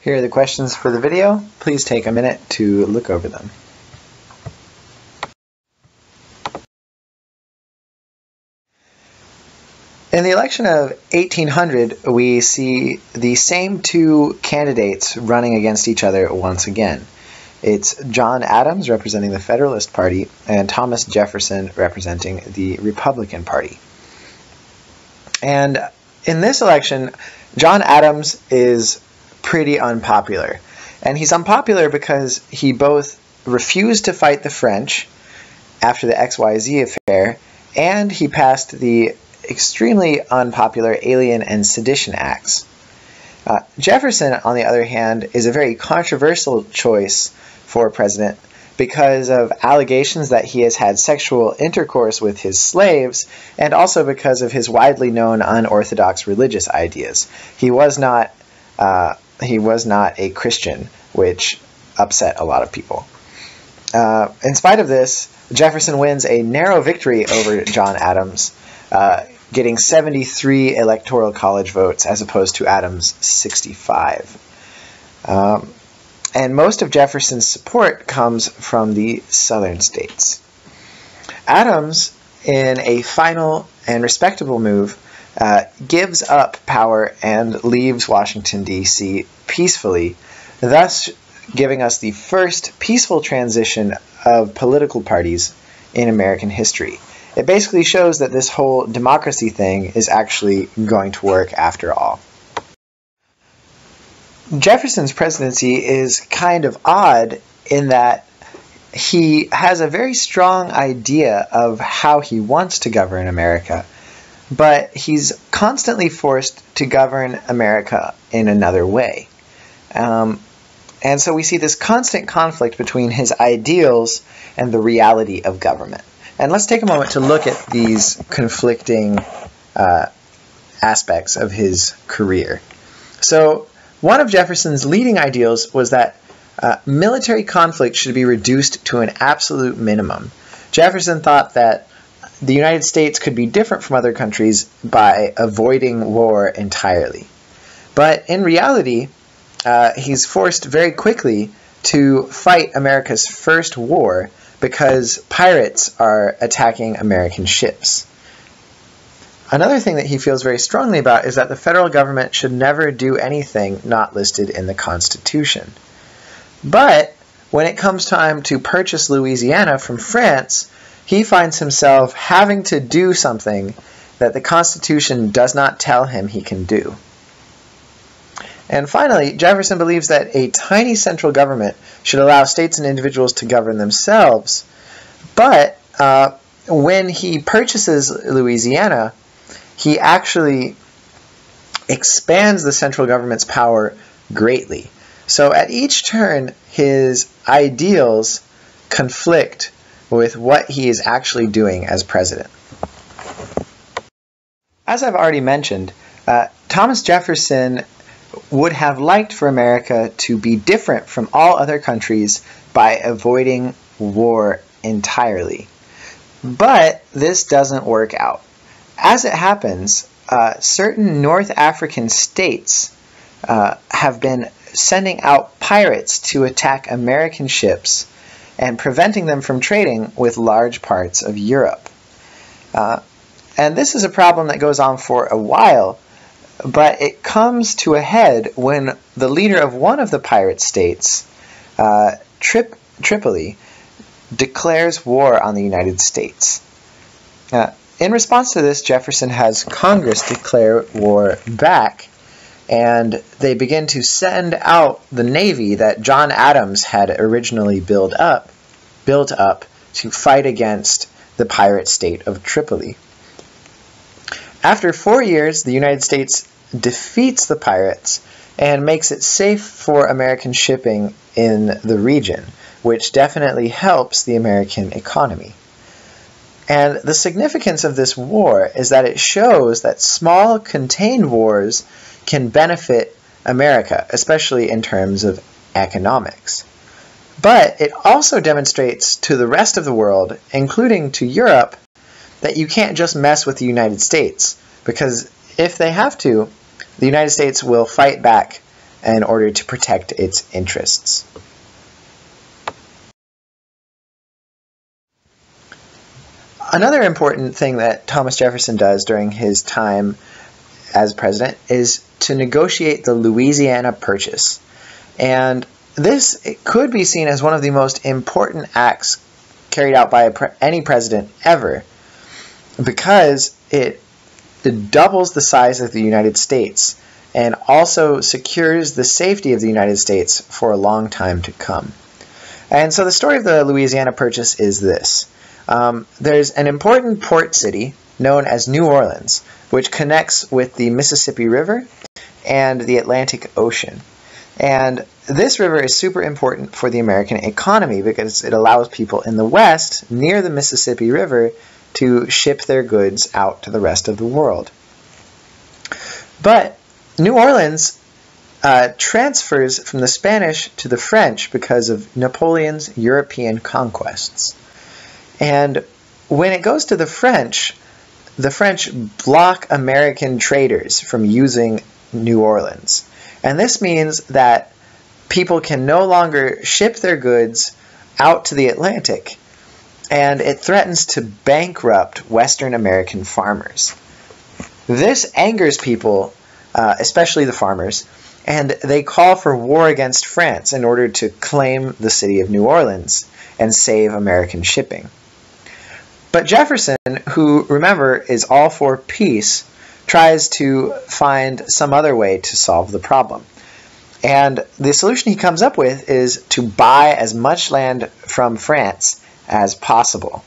Here are the questions for the video. Please take a minute to look over them. In the election of 1800, we see the same two candidates running against each other once again. It's John Adams representing the Federalist Party and Thomas Jefferson representing the Republican Party. And in this election, John Adams is pretty unpopular. And he's unpopular because he both refused to fight the French after the XYZ affair, and he passed the extremely unpopular Alien and Sedition Acts. Jefferson, on the other hand, is a very controversial choice for president because of allegations that he has had sexual intercourse with his slaves, and also because of his widely known unorthodox religious ideas. He was not a Christian, which upset a lot of people. In spite of this, Jefferson wins a narrow victory over John Adams, getting 73 electoral college votes as opposed to Adams' 65. And most of Jefferson's support comes from the southern states. Adams, in a final and respectable move, gives up power and leaves Washington, D.C. peacefully, thus giving us the first peaceful transition of political parties in American history. It basically shows that this whole democracy thing is actually going to work after all. Jefferson's presidency is kind of odd in that he has a very strong idea of how he wants to govern America, but he's constantly forced to govern America in another way. And so we see this constant conflict between his ideals and the reality of government. And let's take a moment to look at these conflicting aspects of his career. So one of Jefferson's leading ideals was that military conflict should be reduced to an absolute minimum. Jefferson thought that the United States could be different from other countries by avoiding war entirely. But in reality, he's forced very quickly to fight America's first war because pirates are attacking American ships. Another thing that he feels very strongly about is that the federal government should never do anything not listed in the Constitution. But when it comes time to purchase Louisiana from France, he finds himself having to do something that the Constitution does not tell him he can do. And finally, Jefferson believes that a tiny central government should allow states and individuals to govern themselves. But when he purchases Louisiana, he actually expands the central government's power greatly. So at each turn, his ideals conflict with what he is actually doing as president. As I've already mentioned, Thomas Jefferson would have liked for America to be different from all other countries by avoiding war entirely. But this doesn't work out. As it happens, certain North African states have been sending out pirates to attack American ships and preventing them from trading with large parts of Europe. And this is a problem that goes on for a while, but it comes to a head when the leader of one of the pirate states, Tripoli, declares war on the United States. In response to this, Jefferson has Congress declare war back, and they begin to send out the navy that John Adams had originally built up to fight against the pirate state of Tripoli. After 4 years, the United States defeats the pirates and makes it safe for American shipping in the region, which definitely helps the American economy. And the significance of this war is that it shows that small, contained wars can benefit America, especially in terms of economics. But it also demonstrates to the rest of the world, including to Europe, that you can't just mess with the United States, because if they have to, the United States will fight back in order to protect its interests. Another important thing that Thomas Jefferson does during his time as president is to negotiate the Louisiana Purchase. And this could be seen as one of the most important acts carried out by any president ever, because it doubles the size of the United States and also secures the safety of the United States for a long time to come. And so the story of the Louisiana Purchase is this. There's an important port city known as New Orleans, which connects with the Mississippi River and the Atlantic Ocean. And this river is super important for the American economy because it allows people in the West, near the Mississippi River, to ship their goods out to the rest of the world. But New Orleans transfers from the Spanish to the French because of Napoleon's European conquests. And when it goes to the French block American traders from using New Orleans. And this means that people can no longer ship their goods out to the Atlantic, and it threatens to bankrupt Western American farmers. This angers people, especially the farmers, and they call for war against France in order to claim the city of New Orleans and save American shipping. But Jefferson, who, remember, is all for peace, tries to find some other way to solve the problem. And the solution he comes up with is to buy as much land from France as possible.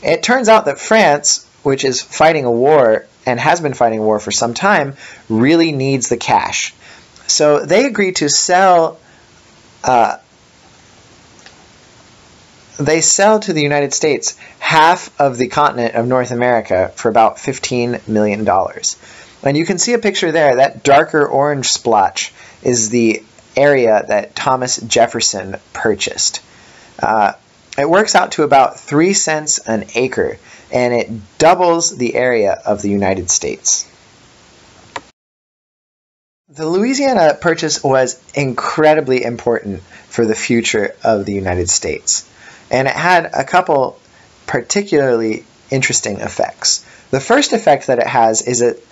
It turns out that France, which is fighting a war and has been fighting a war for some time, really needs the cash. So they agree to sell to the United States half of the continent of North America for about $15 million. And you can see a picture there. That darker orange splotch is the area that Thomas Jefferson purchased. It works out to about 3 cents an acre, and it doubles the area of the United States. The Louisiana Purchase was incredibly important for the future of the United States. And it had a couple particularly interesting effects. The first effect that it has is it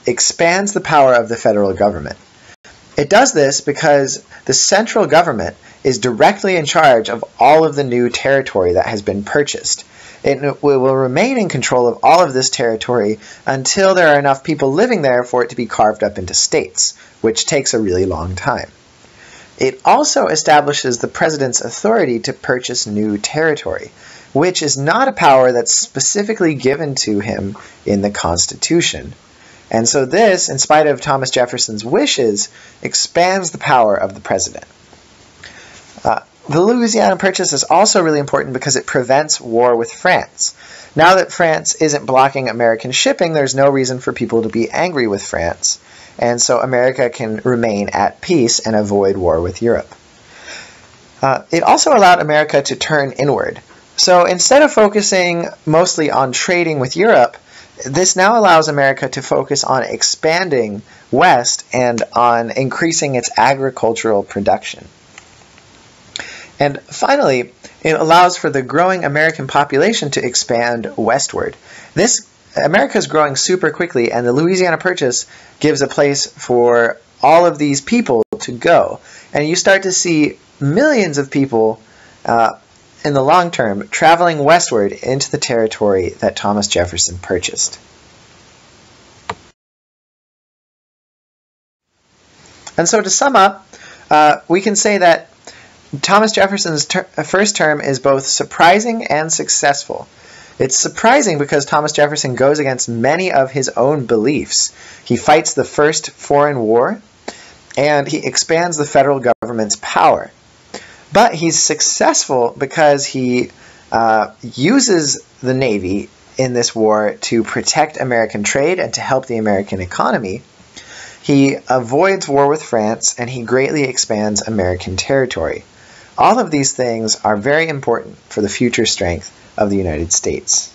expands the power of the federal government. It does this because the central government is directly in charge of all of the new territory that has been purchased. It will remain in control of all of this territory until there are enough people living there for it to be carved up into states, which takes a really long time. It also establishes the president's authority to purchase new territory, which is not a power that's specifically given to him in the Constitution. And so this, in spite of Thomas Jefferson's wishes, expands the power of the president. The Louisiana Purchase is also really important because it prevents war with France. Now that France isn't blocking American shipping, there's no reason for people to be angry with France. And so America can remain at peace and avoid war with Europe. It also allowed America to turn inward. So instead of focusing mostly on trading with Europe, this now allows America to focus on expanding west and on increasing its agricultural production. And finally, it allows for the growing American population to expand westward. America is growing super quickly, and the Louisiana Purchase gives a place for all of these people to go. And you start to see millions of people in the long term traveling westward into the territory that Thomas Jefferson purchased. And so to sum up, we can say that Thomas Jefferson's first term is both surprising and successful. It's surprising because Thomas Jefferson goes against many of his own beliefs. He fights the first foreign war, and he expands the federal government's power. But he's successful because he uses the Navy in this war to protect American trade and to help the American economy. He avoids war with France, and he greatly expands American territory. All of these things are very important for the future strength of the United States.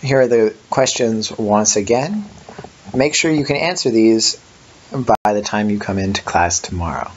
Here are the questions once again. make sure you can answer these by the time you come into class tomorrow.